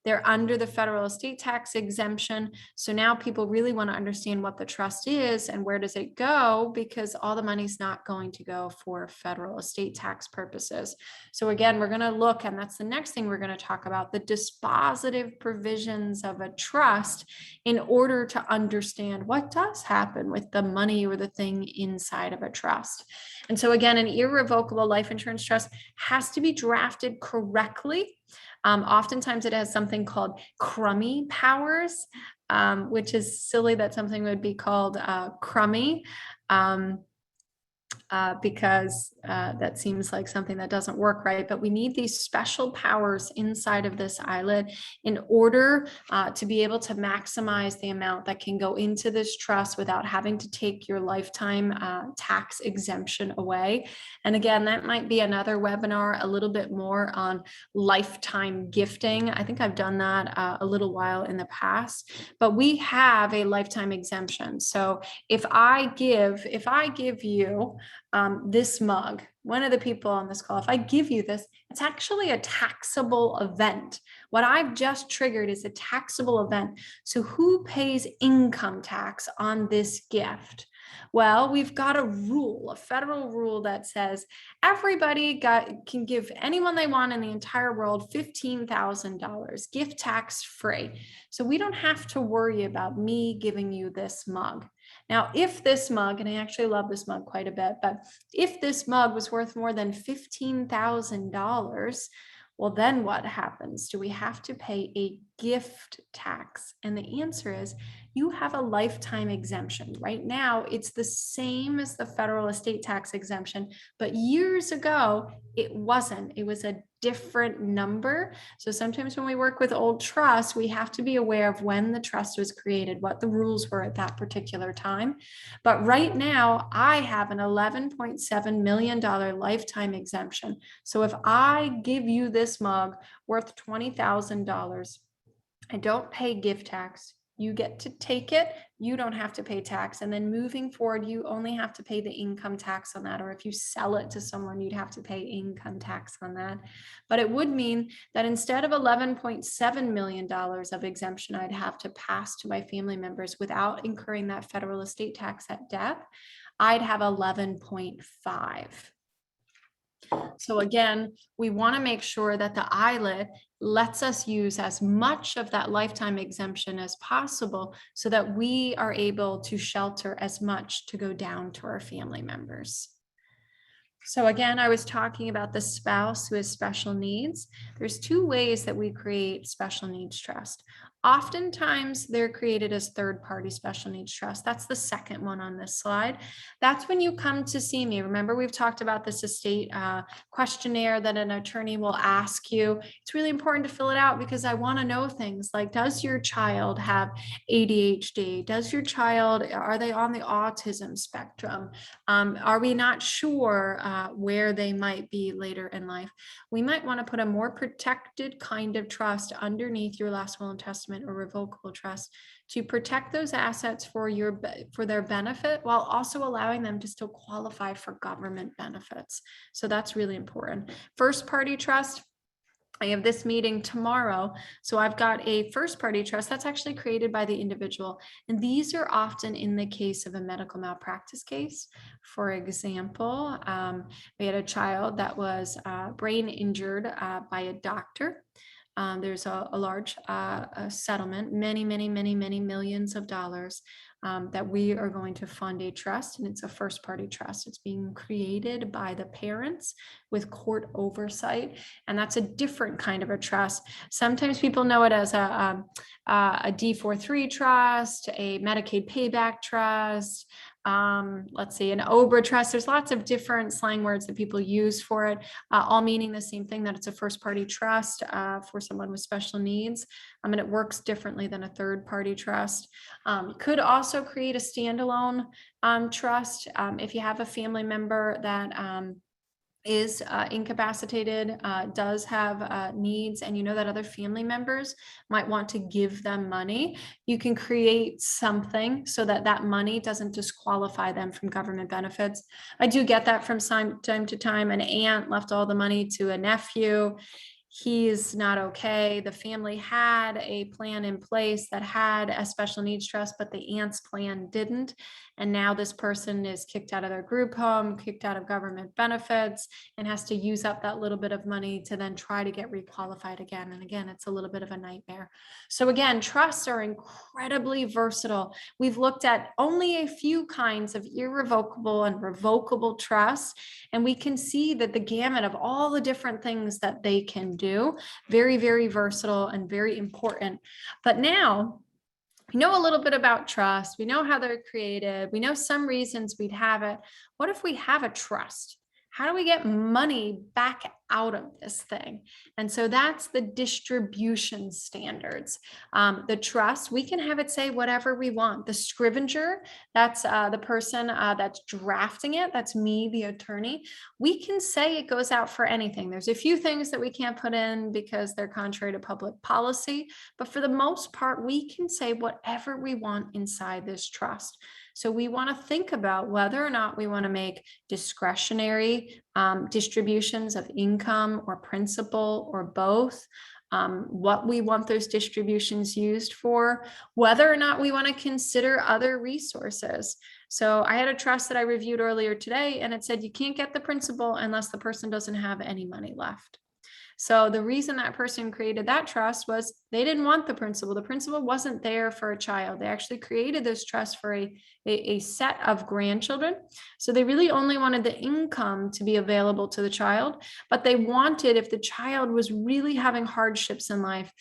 They're under the federal estate tax exemption. So now people really want to understand what the trust is and where does it go, because all the money's not going to go for federal estate tax purposes. So again, we're going to look, and that's the next thing we're going to talk about, the dispositive provisions of a trust in order to understand what does happen with the money or the thing inside of a trust. And so again, an irrevocable life insurance trust has to be drafted correctly. Oftentimes it has something called crummy powers, which is silly that something would be called crummy. Because that seems like something that doesn't work right. But we need these special powers inside of this ILIT in order to be able to maximize the amount that can go into this trust without having to take your lifetime tax exemption away. And again, that might be another webinar, a little bit more on lifetime gifting. I think I've done that a little while in the past, but we have a lifetime exemption. So if I give you this mug, one of the people on this call, if I give you this, it's actually a taxable event. What I've just triggered is a taxable event. So who pays income tax on this gift? Well, we've got a rule, a federal rule that says everybody can give anyone they want in the entire world $15,000, gift tax free. So we don't have to worry about me giving you this mug. Now, if this mug, and I actually love this mug quite a bit, but if this mug was worth more than $15,000, well, then what happens? Do we have to pay a gift tax? And the answer is you have a lifetime exemption. Right now, it's the same as the federal estate tax exemption, but years ago, it wasn't. It was a different number. So sometimes when we work with old trusts, we have to be aware of when the trust was created, what the rules were at that particular time. But right now, I have an $11.7 million lifetime exemption. So if I give you this mug worth $20,000, I don't pay gift tax. You get to take it. You don't have to pay tax. And then moving forward, you only have to pay the income tax on that. Or if you sell it to someone, you'd have to pay income tax on that. But it would mean that instead of $11.7 million of exemption, I'd have to pass to my family members without incurring that federal estate tax at death, I'd have 11.5. So again, we want to make sure that the ILIT lets us use as much of that lifetime exemption as possible so that we are able to shelter as much to go down to our family members. So again, I was talking about the spouse who has special needs. There's 2 ways that we create special needs trust. Oftentimes they're created as third-party special needs trust. That's the second one on this slide. That's when you come to see me. Remember, we've talked about this estate questionnaire that an attorney will ask you. It's really important to fill it out because I want to know things like, does your child have ADHD? Does your child, are they on the autism spectrum? Are we not sure where they might be later in life? We might want to put a more protected kind of trust underneath your last will and testament or revocable trust to protect those assets for their benefit while also allowing them to still qualify for government benefits. So that's really important. First party trust. I have this meeting tomorrow. So I've got a first party trust that's actually created by the individual. And these are often in the case of a medical malpractice case. For example, we had a child that was brain injured by a doctor. There's a large settlement, many millions of dollars that we are going to fund a trust, and it's a first party trust. It's being created by the parents with court oversight, and that's a different kind of a trust. Sometimes people know it as a D43 trust, a Medicaid payback trust, let's see, an OBRA trust. There's lots of different slang words that people use for it, all meaning the same thing, that it's a first party trust for someone with special needs. And it works differently than a third party trust. Could also create a standalone trust if you have a family member that is incapacitated, does have needs, and you know that other family members might want to give them money, you can create something so that that money doesn't disqualify them from government benefits. I do get that from time to time. An aunt left all the money to a nephew. He's not okay. The family had a plan in place that had a special needs trust, but the aunt's plan didn't. And now this person is kicked out of their group home, kicked out of government benefits, and has to use up that little bit of money to then try to get requalified again. And again, it's a little bit of a nightmare. So again, trusts are incredibly versatile. We've looked at only a few kinds of irrevocable and revocable trusts, and we can see that the gamut of all the different things that they can do, very versatile and very important. But now we know a little bit about trust. We know how they're created. We know some reasons we'd have it. What if we have a trust? How do we get money back out of this thing? And so that's the distribution standards. The trust, we can have it say whatever we want. The scrivener, that's the person that's drafting it. That's me, the attorney. We can say it goes out for anything. There's a few things that we can't put in because they're contrary to public policy, but for the most part, we can say whatever we want inside this trust. So we want to think about whether or not we want to make discretionary distributions of income or principal or both, what we want those distributions used for, whether or not we want to consider other resources. So I had a trust that I reviewed earlier today, and it said you can't get the principal unless the person doesn't have any money left. So the reason that person created that trust was they didn't want the principal. The principal wasn't there for a child. They actually created this trust for a set of grandchildren. So they really only wanted the income to be available to the child, but they wanted, if the child was really having hardships in life,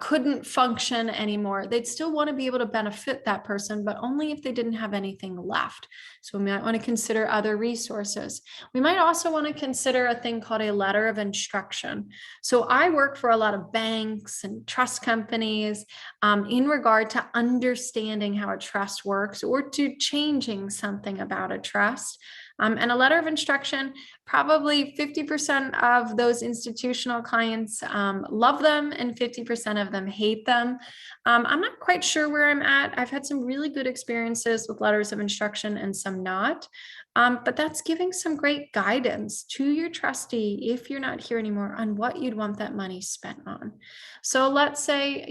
couldn't function anymore, they'd still want to be able to benefit that person, but only if they didn't have anything left. So we might want to consider other resources. We might also want to consider a thing called a letter of instruction. So I work for a lot of banks and trust companies in regard to understanding how a trust works or to changing something about a trust. And a letter of instruction, probably 50% of those institutional clients love them and 50% of them hate them. I'm not quite sure where I'm at. I've had some really good experiences with letters of instruction and some not. But that's giving some great guidance to your trustee, if you're not here anymore, on what you'd want that money spent on. So let's say,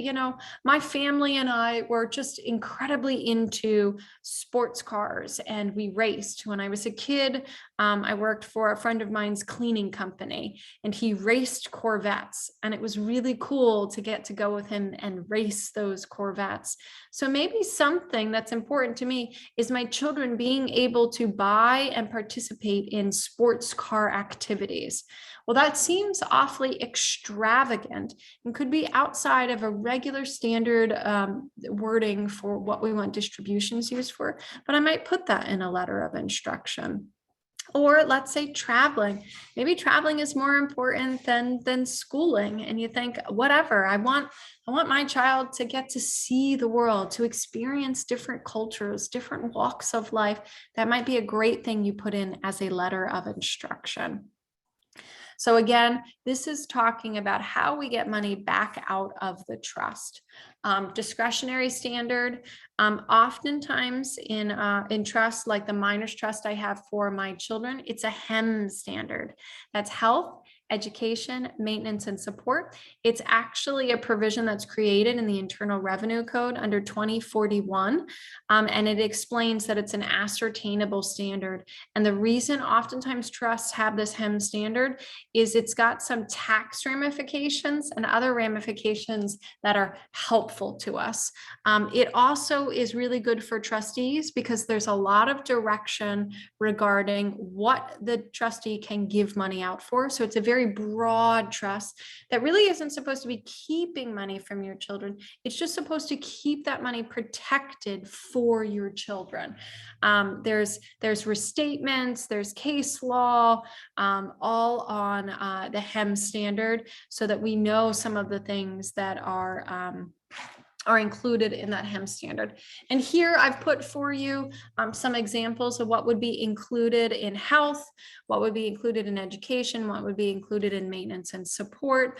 my family and I were just incredibly into sports cars and we raced when I was a kid. kid, I worked for a friend of mine's cleaning company, and he raced Corvettes, and it was really cool to get to go with him and race those Corvettes. So maybe something that's important to me is my children being able to buy and participate in sports car activities. Well, that seems awfully extravagant and could be outside of a regular standard wording for what we want distributions used for, but I might put that in a letter of instruction. Or let's say traveling. Maybe traveling is more important than schooling, and you think, whatever, I want my child to get to see the world, to experience different cultures, different walks of life. That might be a great thing you put in as a letter of instruction. So again, this is talking about how we get money back out of the trust. Discretionary standard, oftentimes in trust, like the minor's trust I have for my children, it's a HEM standard. That's health, education, maintenance, and support. It's actually a provision that's created in the Internal Revenue Code under 2041, and it explains that it's an ascertainable standard. And the reason oftentimes trusts have this HEM standard is it's got some tax ramifications and other ramifications that are helpful to us. It also is really good for trustees because there's a lot of direction regarding what the trustee can give money out for. So it's a very broad trust that really isn't supposed to be keeping money from your children. It's just supposed to keep that money protected for your children. There's restatements, there's case law, all on the HEM standard, so that we know some of the things that are included in that HEM standard. And here I've put for you some examples of what would be included in health, what would be included in education, what would be included in maintenance and support.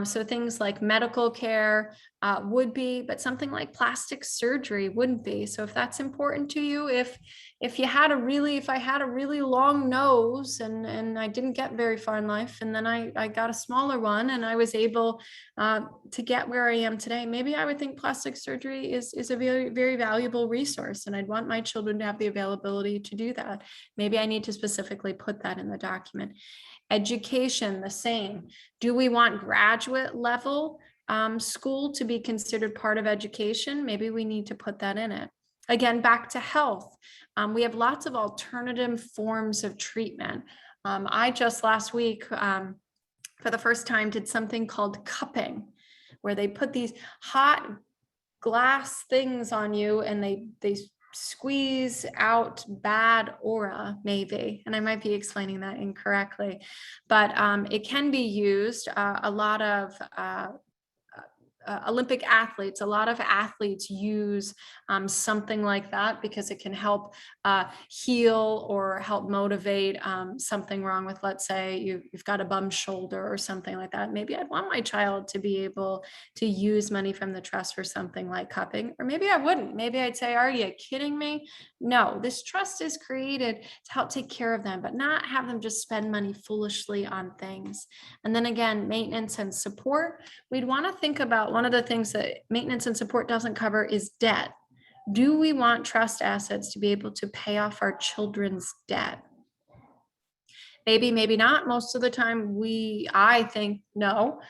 So things like medical care would be, but something like plastic surgery wouldn't be. So if that's important to you, if I had a really long nose and I didn't get very far in life, and then I got a smaller one and I was able to get where I am today, maybe I would think plastic surgery is a very, very valuable resource, and I'd want my children to have the availability to do that. Maybe I need to specifically put that in the document. Education, the same. Do we want graduate level school to be considered part of education? Maybe we need to put that in it. Again, back to health. We have lots of alternative forms of treatment. I just last week, for the first time, did something called cupping, where they put these hot glass things on you and they squeeze out bad aura, maybe. And I might be explaining that incorrectly, but it can be used. A lot of Olympic athletes, a lot of athletes use something like that because it can help heal or help motivate something wrong with, let's say you've got a bum shoulder or something like that. Maybe I'd want my child to be able to use money from the trust for something like cupping, or maybe I wouldn't. Maybe I'd say, are you kidding me? No, this trust is created to help take care of them, but not have them just spend money foolishly on things. And then again, maintenance and support. We'd want to think about, one of the things that maintenance and support doesn't cover is debt. Do we want trust assets to be able to pay off our children's debt? Maybe, maybe not. Most of the time I think no,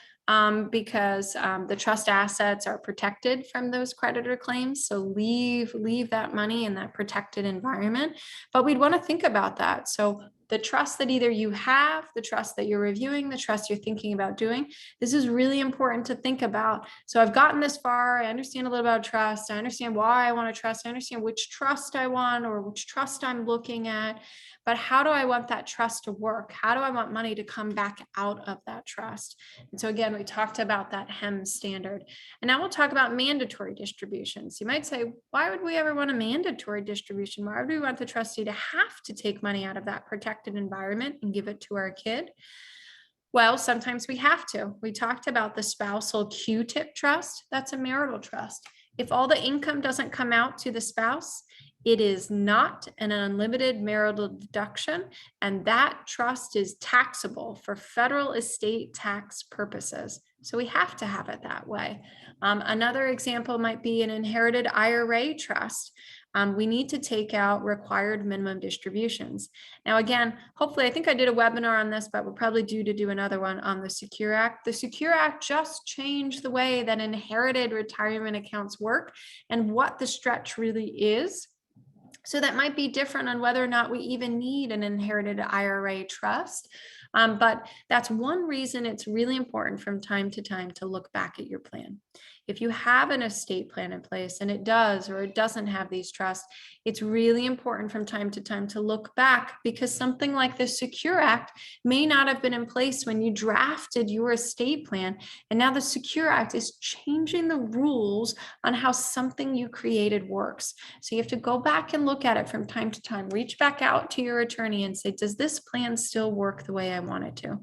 because the trust assets are protected from those creditor claims. So leave that money in that protected environment. But we'd want to think about that. So the trust that either you have, the trust that you're reviewing, the trust you're thinking about doing, this is really important to think about. So I've gotten this far. I understand a little about trust. I understand why I want to trust. I understand which trust I want or which trust I'm looking at. But how do I want that trust to work? How do I want money to come back out of that trust? And so again, we talked about that HEM standard. And now we'll talk about mandatory distributions. You might say, why would we ever want a mandatory distribution? Why would we want the trustee to have to take money out of that protected environment and give it to our kid? Well, sometimes we have to. We talked about the spousal Q-tip trust. That's a marital trust. If all the income doesn't come out to the spouse, it is not an unlimited marital deduction, and that trust is taxable for federal estate tax purposes. So we have to have it that way. Another example might be an inherited IRA trust. we need to take out required minimum distributions. Now, again, hopefully, I think I did a webinar on this, but we're probably due to do another one on the Secure Act. The Secure Act just changed the way that inherited retirement accounts work and what the stretch really is. So that might be different on whether or not we even need an inherited IRA trust. But that's one reason it's really important from time to time to look back at your plan. If you have an estate plan in place and it does or it doesn't have these trusts, it's really important from time to time to look back, because something like the Secure Act may not have been in place when you drafted your estate plan. And now the Secure Act is changing the rules on how something you created works. So you have to go back and look at it from time to time, reach back out to your attorney and say, does this plan still work the way I want it to?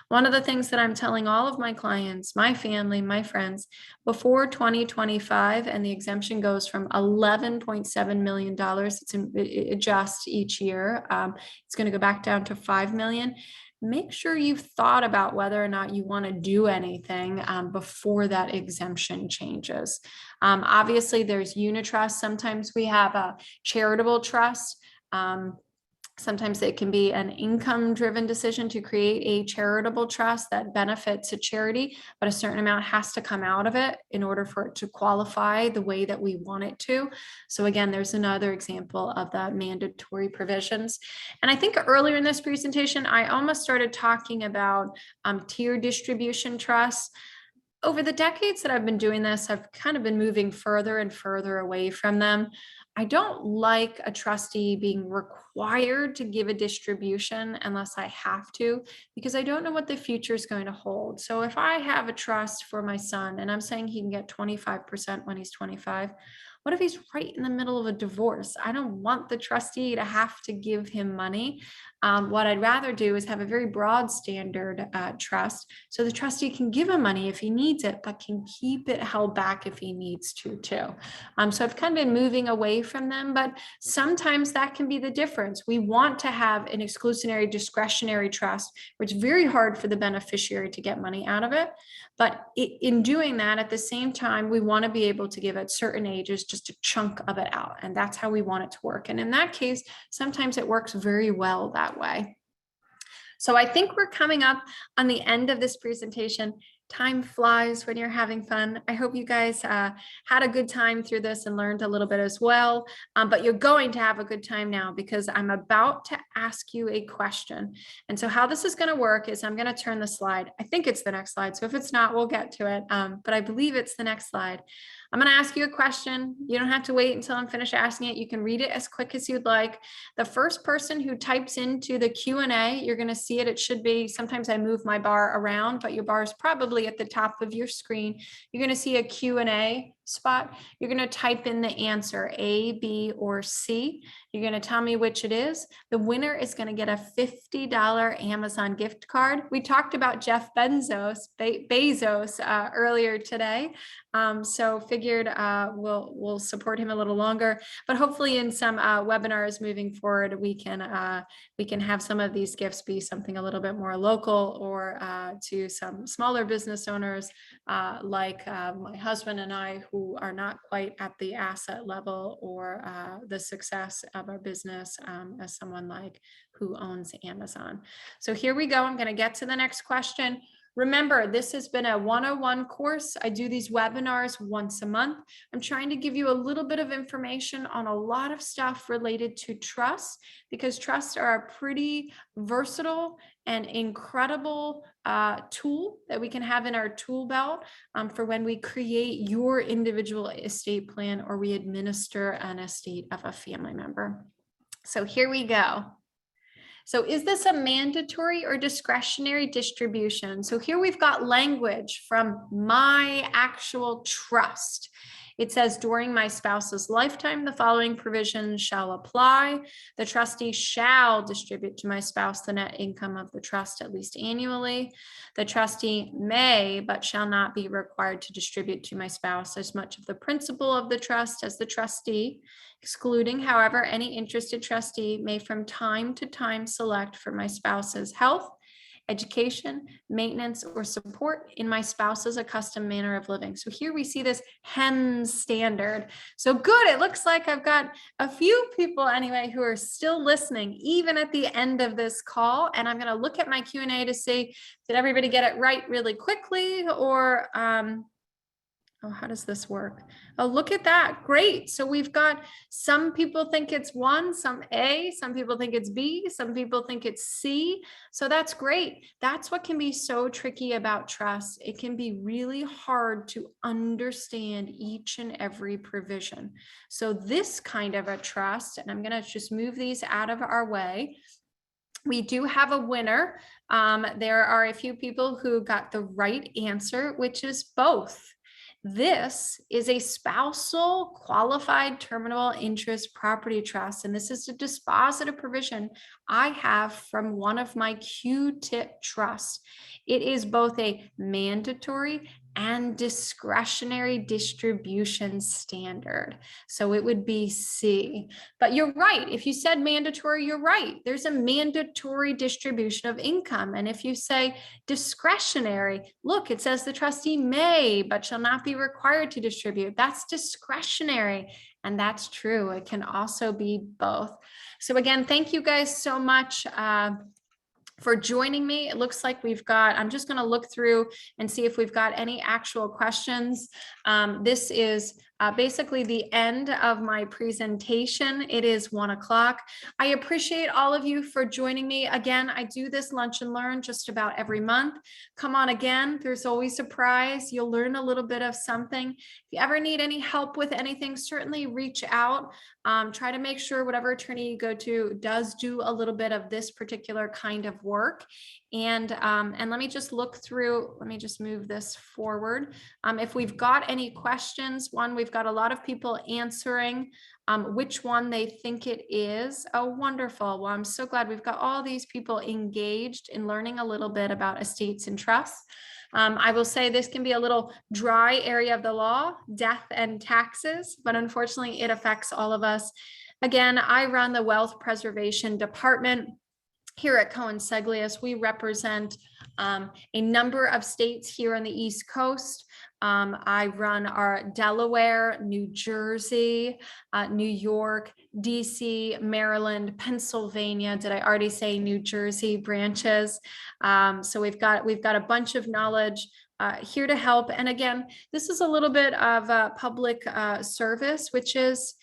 One of the things that I'm telling all of my clients, my family, my friends, before 2025, and the exemption goes from $11.7 million, it adjusts each year. It's going to go back down to $5 million. Make sure you've thought about whether or not you want to do anything before that exemption changes. Obviously, there's unitrust. Sometimes we have a charitable trust. Sometimes it can be an income-driven decision to create a charitable trust that benefits a charity, but a certain amount has to come out of it in order for it to qualify the way that we want it to. So again, there's another example of the mandatory provisions. And I think earlier in this presentation, I almost started talking about tier distribution trusts. Over the decades that I've been doing this, I've kind of been moving further and further away from them. I don't like a trustee being required to give a distribution unless I have to, because I don't know what the future is going to hold. So if I have a trust for my son and I'm saying he can get 25% when he's 25, what if he's right in the middle of a divorce? I don't want the trustee to have to give him money. What I'd rather do is have a very broad standard trust, so the trustee can give him money if he needs it, but can keep it held back if he needs to too. So I've kind of been moving away from them, but sometimes that can be the difference. We want to have an exclusionary discretionary trust where it's very hard for the beneficiary to get money out of it. But in doing that, at the same time, we want to be able to give at certain ages just a chunk of it out. And that's how we want it to work. And in that case, sometimes it works very well that way. So I think we're coming up on the end of this presentation. Time flies when you're having fun. I hope you guys had a good time through this and learned a little bit as well. But you're going to have a good time now, because I'm about to ask you a question. And so how this is going to work is I'm going to turn the slide. I think it's the next slide. So if it's not, we'll get to it. But I believe it's the next slide. I'm going to ask you a question. You don't have to wait until I'm finished asking it. You can read it as quick as you'd like. The first person who types into the Q&A, you're going to see it. It should be, sometimes I move my bar around, but your bar is probably at the top of your screen. You're going to see a Q&A spot. You're going to type in the answer, A, B, or C. You're going to tell me which it is. The winner is going to get a $50 Amazon gift card. We talked about Jeff Bezos earlier today. So figured we'll support him a little longer, but hopefully in some webinars moving forward, we can have some of these gifts be something a little bit more local, or to some smaller business owners like my husband and I, who are not quite at the asset level or the success of our business as someone like who owns Amazon. So here we go. I'm going to get to the next question. Remember, this has been a 101 course. I do these webinars once a month. I'm trying to give you a little bit of information on a lot of stuff related to trusts, because trusts are a pretty versatile and incredible tool that we can have in our tool belt for when we create your individual estate plan or we administer an estate of a family member. So here we go. So is this a mandatory or discretionary distribution? So here we've got language from my actual trust. It says, during my spouse's lifetime, the following provisions shall apply. The trustee shall distribute to my spouse the net income of the trust at least annually. The trustee may, but shall not be required to distribute to my spouse as much of the principal of the trust as the trustee, excluding, however, any interested trustee may from time to time select for my spouse's health education, maintenance, or support in my spouse's accustomed manner of living. So here we see this HEMS standard. So good. It looks like I've got a few people anyway who are still listening, even at the end of this call. And I'm going to look at my Q&A to see, did everybody get it right really quickly, or oh, how does this work? Oh, look at that. Great. So we've got, some people think it's 1, some A, some people think it's B, some people think it's C. So that's great. That's what can be so tricky about trust. It can be really hard to understand each and every provision. So this kind of a trust, and I'm going to just move these out of our way. We do have a winner. There are a few people who got the right answer, which is both. This is a spousal qualified terminal interest property trust, and this is a dispositive provision I have from one of my Q-tip trusts. It is both a mandatory and discretionary distribution standard. So it would be C. But you're right. If you said mandatory, you're right. There's a mandatory distribution of income. And if you say discretionary, look, it says the trustee may, but shall not be required to distribute. That's discretionary. And that's true. It can also be both. So again, thank you guys so much for joining me. It looks like we've got, I'm just going to look through and see if we've got any actual questions. This is basically the end of my presentation. It is 1 o'clock. I appreciate all of you for joining me. Again, I do this lunch and learn just about every month. Come on again. There's always a prize. You'll learn a little bit of something. If you ever need any help with anything, certainly reach out. Try to make sure whatever attorney you go to does do a little bit of this particular kind of work. And let me just look through, let me just move this forward. If we've got any questions, we've got a lot of people answering which one they think it is. Oh, wonderful. Well, I'm so glad we've got all these people engaged in learning a little bit about estates and trusts. I will say this can be a little dry area of the law, death and taxes, but unfortunately it affects all of us. Again, I run the wealth preservation department here at Cohen-Seglius. We represent a number of states here on the East Coast. I run our Delaware, New Jersey, New York, DC, Maryland, Pennsylvania. Did I already say New Jersey branches? So we've got a bunch of knowledge here to help. And again, this is a little bit of a public service, which is,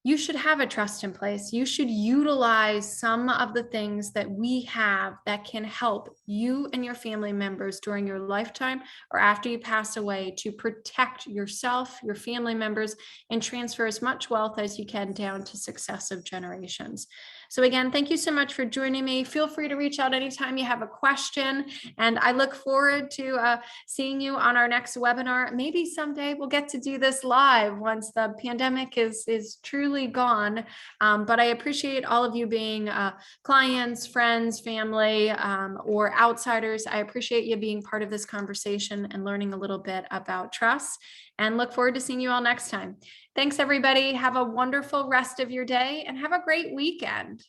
you should have a trust in place. You should utilize some of the things that we have that can help you and your family members during your lifetime or after you pass away to protect yourself, your family members, and transfer as much wealth as you can down to successive generations. So again, thank you so much for joining me. Feel free to reach out anytime you have a question, and I look forward to seeing you on our next webinar. Maybe someday we'll get to do this live once the pandemic is truly gone. But I appreciate all of you being clients, friends, family, or outsiders. I appreciate you being part of this conversation and learning a little bit about trust, and look forward to seeing you all next time. Thanks, everybody. Have a wonderful rest of your day and have a great weekend.